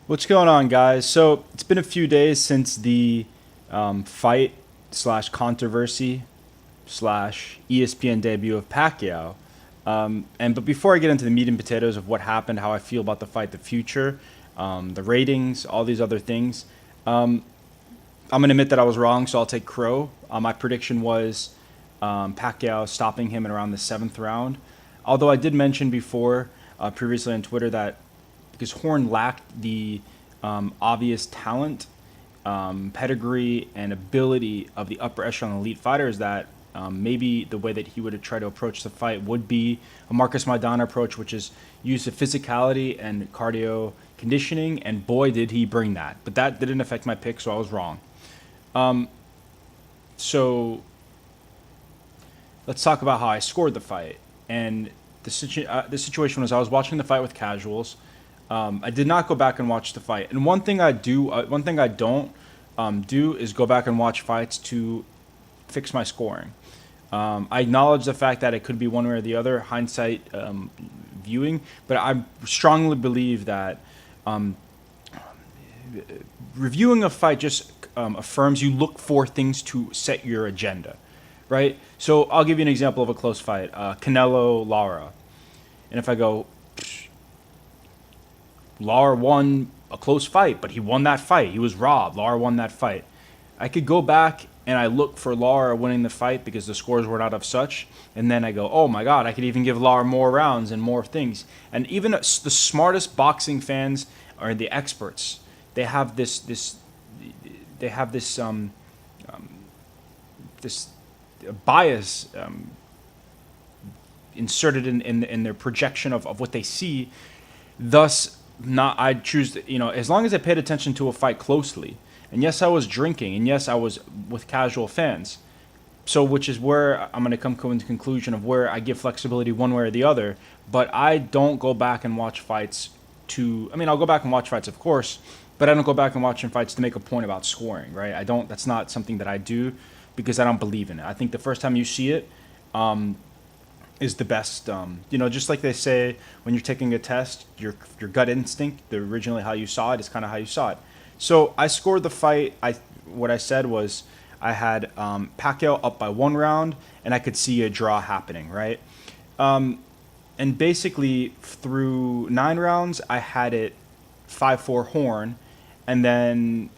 What's going on, guys? So it's been a few days since the fight slash controversy slash ESPN debut of Pacquiao. But before I get into the meat and potatoes of what happened, how I feel about the fight, the future, the ratings, all these other things, I'm gonna admit that I was wrong. So I'll take Crow. My prediction was Pacquiao stopping him in around the seventh round. Although I did mention before, previously on Twitter, that because Horn lacked the obvious talent, pedigree, and ability of the upper echelon elite fighters, that maybe the way that he would have tried to approach the fight would be a Marcus Maidana approach, which is use of physicality and cardio conditioning, and boy, did he bring that. But that didn't affect my pick, so I was wrong. So let's talk about how I scored the fight. And the situation was I was watching the fight with casuals. I did not go back and watch the fight. And one thing I don't do is go back and watch fights to fix my scoring. I acknowledge the fact that it could be one way or the other, hindsight viewing, but I strongly believe that reviewing a fight just affirms you look for things to set your agenda, right? So I'll give you an example of a close fight, Canelo Lara, and if I go, Lara won a close fight, but he won that fight. He was robbed. Lara won that fight. I could go back and I look for Lara winning the fight because the scores were not of such, and then I go, oh my God, I could even give Lara more rounds and more things. And even the smartest boxing fans or the experts, they have this bias inserted in their projection of what they see. Thus, not I choose as long as I paid attention to a fight closely. And yes, I was drinking, and yes, I was with casual fans. So, which is where I'm going to come to the conclusion of where I give flexibility one way or the other. But I don't go back and watch fights I'll go back and watch fights, of course, but I don't go back and watch fights to make a point about scoring, right? I don't. That's not something that I do because I don't believe in it. I think the first time you see it, is the best. Just like they say when you're taking a test, your gut instinct, originally how you saw it, is kind of how you saw it. So I scored the fight. What I said was I had Pacquiao up by 1 round, and I could see a draw happening, right? And basically through 9 rounds, I had it 5-4 Horn, and then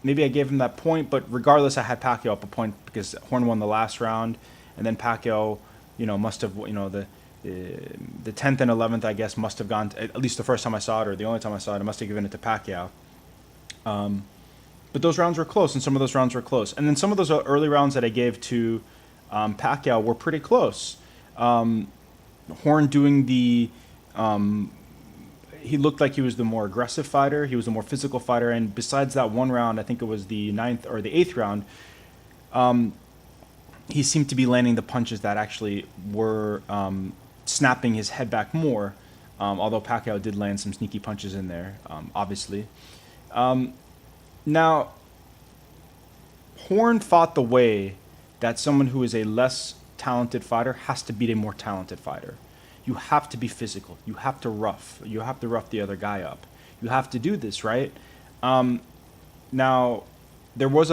maybe I gave him that point, but regardless, I had Pacquiao up a point because Horn won the last round, and then Pacquiao, must have, the 10th and 11th, I guess, must have gone, at least the first time I saw it, or the only time I saw it, I must have given it to Pacquiao. But those rounds were close, and some of those rounds were close. And then some of those early rounds that I gave to Pacquiao were pretty close. Horn doing he looked like he was the more aggressive fighter. He was the more physical fighter. And besides that 1 round, I think it was the 9th or the 8th round, he seemed to be landing the punches that actually were snapping his head back more, although Pacquiao did land some sneaky punches in there, obviously. Now, Horn fought the way that someone who is a less talented fighter has to beat a more talented fighter. You have to be physical. You have to rough. You have to rough the other guy up. You have to do this, right? Now, there was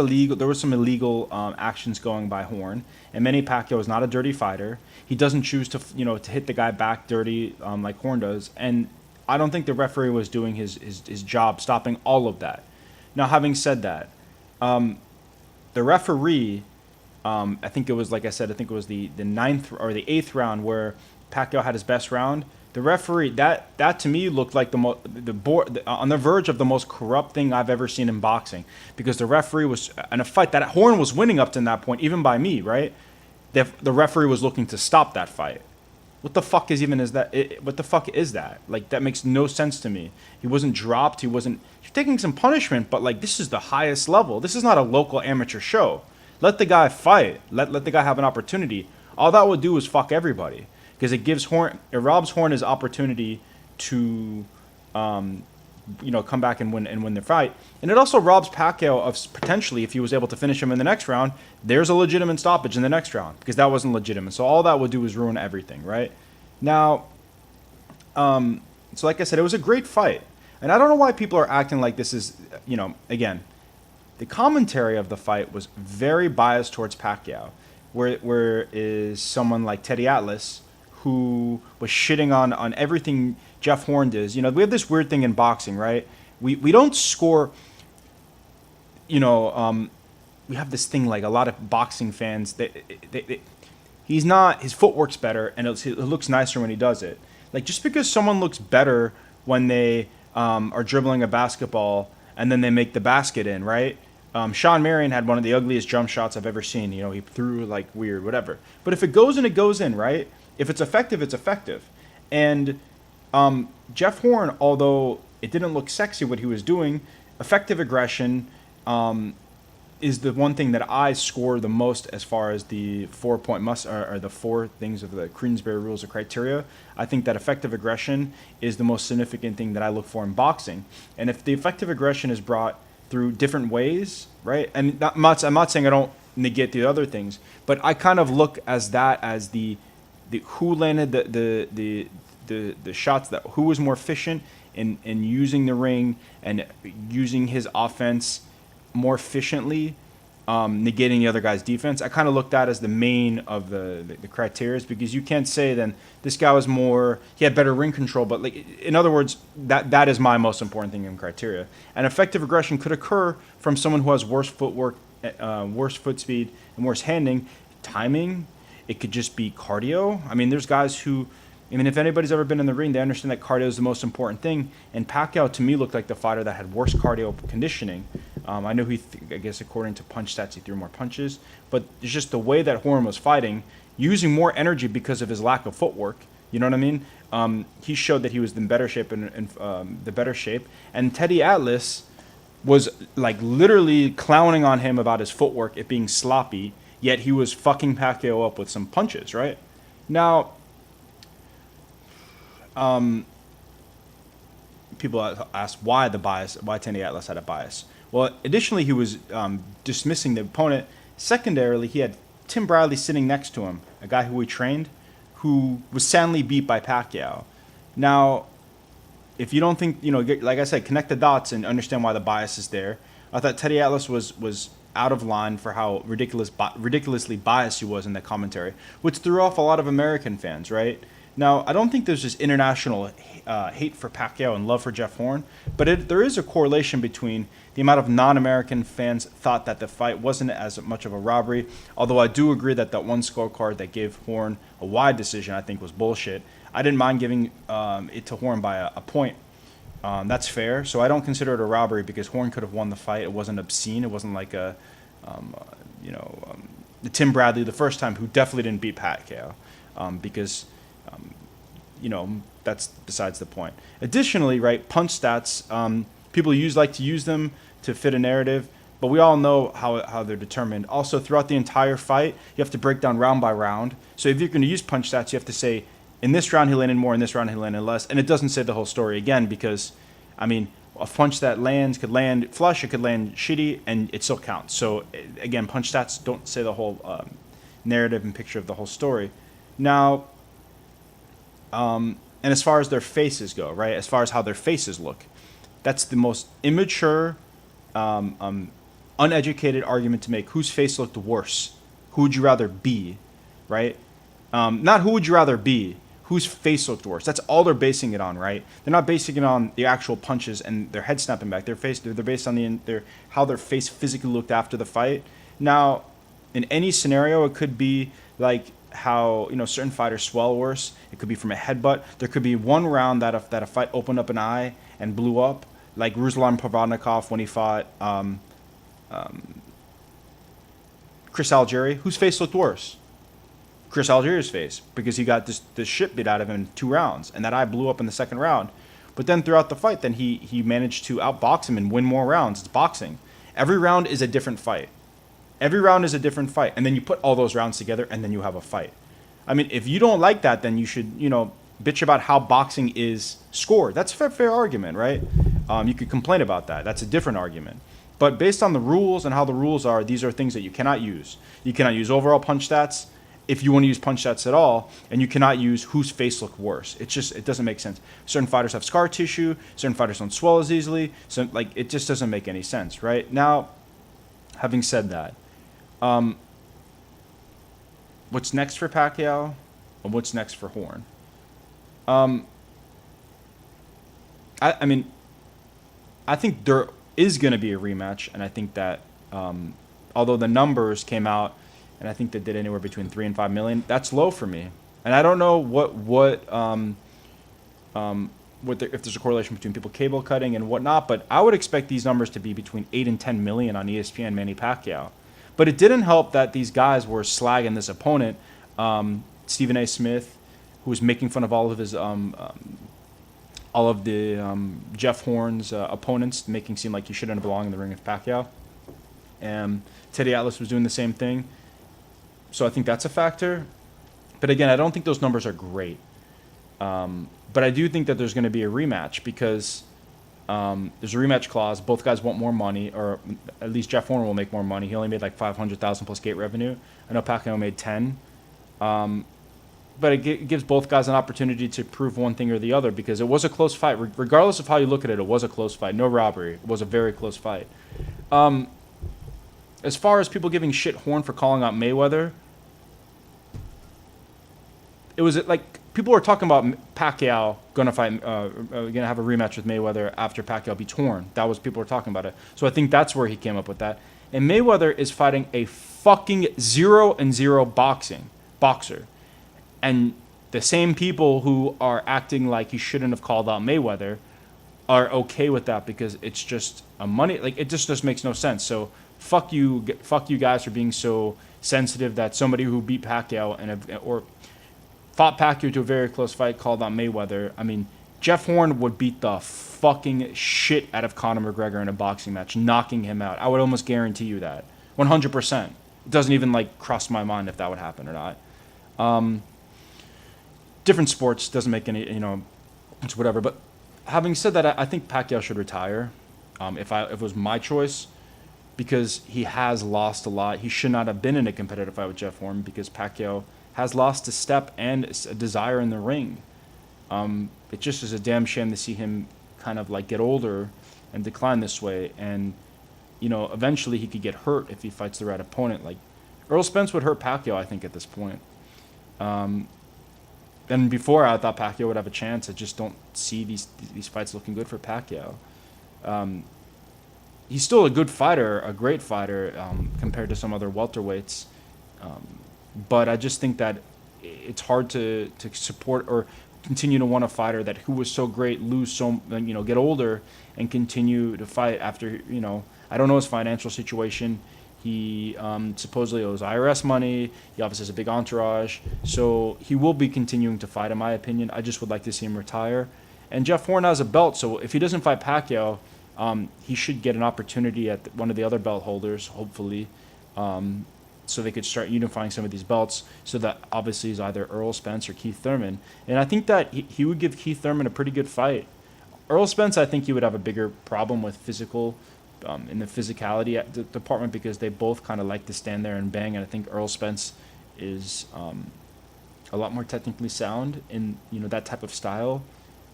some illegal actions going by Horn, and Manny Pacquiao is not a dirty fighter. He doesn't choose to hit the guy back dirty like Horn does, and I don't think the referee was doing his job stopping all of that. Now, having said that, the referee, I think it was, like I said, I think it was the 9th or the 8th round where Pacquiao had his best round. The referee, that to me looked like on the verge of the most corrupt thing I've ever seen in boxing, because the referee was in a fight that Horn was winning up to that point, even by me, right? The referee was looking to stop that fight. What the fuck is that? What the fuck is that? Like, that makes no sense to me. He wasn't dropped. He's taking some punishment, but like, this is the highest level. This is not a local amateur show. Let the guy fight. Let the guy have an opportunity. All that would do is fuck everybody, because it robs Horn his opportunity to, come back and win the fight, and it also robs Pacquiao of potentially, if he was able to finish him in the next round, there's a legitimate stoppage in the next round, because that wasn't legitimate. So all that would do is ruin everything, right? Now, so like I said, it was a great fight. And I don't know why people are acting like this is, again, the commentary of the fight was very biased towards Pacquiao, where is someone like Teddy Atlas who was shitting on everything Jeff Horn does. We have this weird thing in boxing, right? We don't score, you know, we have this thing like a lot of boxing fans he's not, his footwork's better and it looks nicer when he does it. Like just because someone looks better when they are dribbling a basketball and then they make the basket in, right? Sean Marion had one of the ugliest jump shots I've ever seen. He threw like weird, whatever. But if it goes in, it goes in, right? If it's effective, it's effective. And Jeff Horn, although it didn't look sexy what he was doing, effective aggression is the one thing that I score the most as far as the 4-point or the 4 things of the Queensberry rules of criteria. I think that effective aggression is the most significant thing that I look for in boxing. And if the effective aggression is brought through different ways, right? And I'm not saying I don't negate the other things, but I kind of look as that as the who landed the shots, that who was more efficient in using the ring and using his offense more efficiently, negating the other guy's defense. I kind of looked at as the main of the criteria, because you can't say then this guy was more, he had better ring control, but like in other words, that is my most important thing in criteria. And effective aggression could occur from someone who has worse footwork, worse foot speed, and worse handling, timing. It could just be cardio. I mean, there's guys who, if anybody's ever been in the ring, they understand that cardio is the most important thing. And Pacquiao, to me, looked like the fighter that had worse cardio conditioning. I know I guess according to punch stats, he threw more punches. But it's just the way that Horn was fighting, using more energy because of his lack of footwork. You know what I mean? He showed that he was in better shape and the better shape. And Teddy Atlas was like literally clowning on him about his footwork, it being sloppy, yet he was fucking Pacquiao up with some punches, right? Now, people ask why Teddy Atlas had a bias. Well, additionally, he was dismissing the opponent. Secondarily, he had Tim Bradley sitting next to him, a guy who he trained, who was soundly beat by Pacquiao. Now, if you don't think, like I said, connect the dots and understand why the bias is there. I thought Teddy Atlas was out of line for how ridiculously biased he was in that commentary, which threw off a lot of American fans, right? Now, I don't think there's this international hate for Pacquiao and love for Jeff Horn, but there is a correlation between the amount of non-American fans thought that the fight wasn't as much of a robbery, although I do agree that one scorecard that gave Horn a wide decision I think was bullshit. I didn't mind giving it to Horn by a point. That's fair. So I don't consider it a robbery because Horn could have won the fight. It wasn't obscene. It wasn't like the Tim Bradley the first time, who definitely didn't beat Pacquiao, because that's besides the point. Additionally, right, punch stats, people like to use them to fit a narrative, but we all know how they're determined. Also, throughout the entire fight, you have to break down round by round. So if you're going to use punch stats, you have to say, in this round he landed more, in this round he landed less, and it doesn't say the whole story again, because, a punch that could land flush, it could land shitty, and it still counts. So again, punch stats don't say the whole narrative and picture of the whole story. Now, and as far as their faces go, right, as far as how their faces look, that's the most immature, uneducated argument to make. Whose face looked worse? Who would you rather be, right? Not who would you rather be, whose face looked worse. That's all they're basing it on, right? They're not basing it on the actual punches and their head snapping back. They're based on how their face physically looked after the fight. Now, in any scenario, it could be like how certain fighters swell worse. It could be from a headbutt. There could be one round that a fight opened up an eye and blew up, like Ruslan Provodnikov when he fought Chris Algieri. Whose face looked worse? Chris Algieri's face, because he got this shit beat out of him in 2 rounds, and that eye blew up in the second round. But then throughout the fight, then he managed to outbox him and win more rounds. It's boxing. Every round is a different fight. Every round is a different fight, and then you put all those rounds together, and then you have a fight. If you don't like that, then you should, bitch about how boxing is scored. That's a fair argument, right? You could complain about that. That's a different argument. But based on the rules and how the rules are, these are things that you cannot use. You cannot use overall punch stats, if you want to use punch stats at all, and you cannot use whose face looked worse. It doesn't make sense. Certain fighters have scar tissue, certain fighters don't swell as easily, so like it just doesn't make any sense, right? Now, having said that, what's next for Pacquiao and what's next for Horn? I mean, I think there is going to be a rematch, and I think that although the numbers came out, and I think they did anywhere between 3 and 5 million, that's low for me. And I don't know if there's a correlation between people cable cutting and whatnot, but I would expect these numbers to be between 8 and 10 million on ESPN, Manny Pacquiao. But it didn't help that these guys were slagging this opponent, Stephen A. Smith, who was making fun of all of the Jeff Horn's opponents, making it seem like he shouldn't belong in the ring with Pacquiao. And Teddy Atlas was doing the same thing. So I think that's a factor. But again, I don't think those numbers are great. But I do think that there's going to be a rematch because there's a rematch clause. Both guys want more money, or at least Jeff Horn will make more money. He only made like 500,000 plus gate revenue. I know Pacquiao made 10. But it gives both guys an opportunity to prove one thing or the other because it was a close fight. Regardless of how you look at it, it was a close fight. No robbery. It was a very close fight. As far as people giving shit Horn for calling out Mayweather, it was like people were talking about Pacquiao gonna have a rematch with Mayweather after Pacquiao beats Horn. That was people were talking about it. So I think that's where he came up with that. And Mayweather is fighting a fucking 0-0 boxer. And the same people who are acting like he shouldn't have called out Mayweather are okay with that because it's just a money, like it just makes no sense. So fuck you guys for being so sensitive that somebody who beat Pacquiao or fought Pacquiao to a very close fight called out Mayweather. I mean, Jeff Horn would beat the fucking shit out of Conor McGregor in a boxing match, knocking him out. I would almost guarantee you that. 100%. It doesn't even like cross my mind if that would happen or not. Different sports, doesn't make any, it's whatever. But having said that, I think Pacquiao should retire if it was my choice because he has lost a lot. He should not have been in a competitive fight with Jeff Horn because Pacquiao has lost a step and a desire in the ring. It just is a damn shame to see him kind of like get older and decline this way. And, eventually he could get hurt if he fights the right opponent. Like Earl Spence would hurt Pacquiao, I think, at this point. And before I thought Pacquiao would have a chance. I just don't see these fights looking good for Pacquiao. He's still a good fighter, a great fighter compared to some other welterweights. But I just think that it's hard to support or continue to want a fighter that who was so great lose so get older and continue to fight after I don't know his financial situation. He supposedly owes IRS money. He obviously has a big entourage. So he will be continuing to fight, in my opinion. I just would like to see him retire. And Jeff Horn has a belt, so if he doesn't fight Pacquiao, he should get an opportunity at one of the other belt holders, hopefully, so they could start unifying some of these belts so that obviously is either Earl Spence or Keith Thurman. And I think that he would give Keith Thurman a pretty good fight. Earl Spence, I think he would have a bigger problem with in the physicality department because they both kind of like to stand there and bang. And I think Earl Spence is a lot more technically sound in that type of style.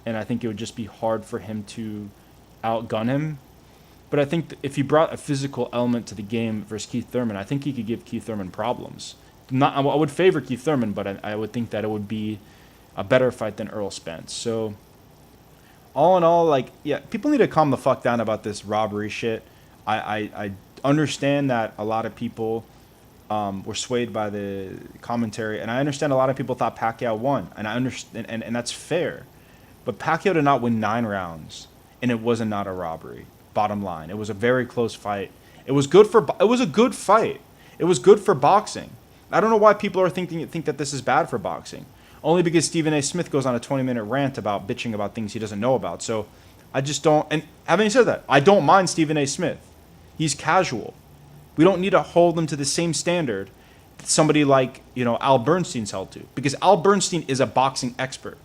And I think it would just be hard for him to outgun him. But I think if he brought a physical element to the game versus Keith Thurman, I think he could give Keith Thurman problems. I would favor Keith Thurman, but I would think that it would be a better fight than Earl Spence. So all in all, people need to calm the fuck down about this robbery shit. I understand that a lot of people were swayed by the commentary, and I understand a lot of people thought Pacquiao won, and I understand, and that's fair. But Pacquiao did not win 9 rounds, and it was not a robbery. Bottom line, it was a very close fight. It was a good fight. It was good for boxing. I don't know why people are think that this is bad for boxing. Only because Stephen A. Smith goes on a 20-minute rant about bitching about things he doesn't know about. So I just don't. And having said that, I don't mind Stephen A. Smith. He's casual. We don't need to hold him to the same standard that somebody like Al Bernstein's held to, because Al Bernstein is a boxing expert.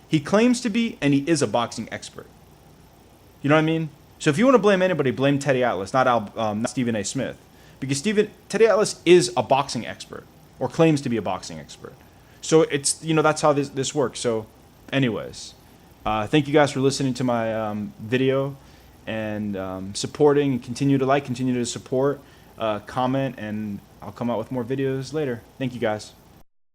He claims to be, and he is a boxing expert. You know what I mean? So if you want to blame anybody, blame Teddy Atlas, not Stephen A. Smith, because Teddy Atlas is a boxing expert, or claims to be a boxing expert. So it's, that's how this works. So anyways, thank you guys for listening to my video and supporting. Continue to like, continue to support, comment, and I'll come out with more videos later. Thank you guys.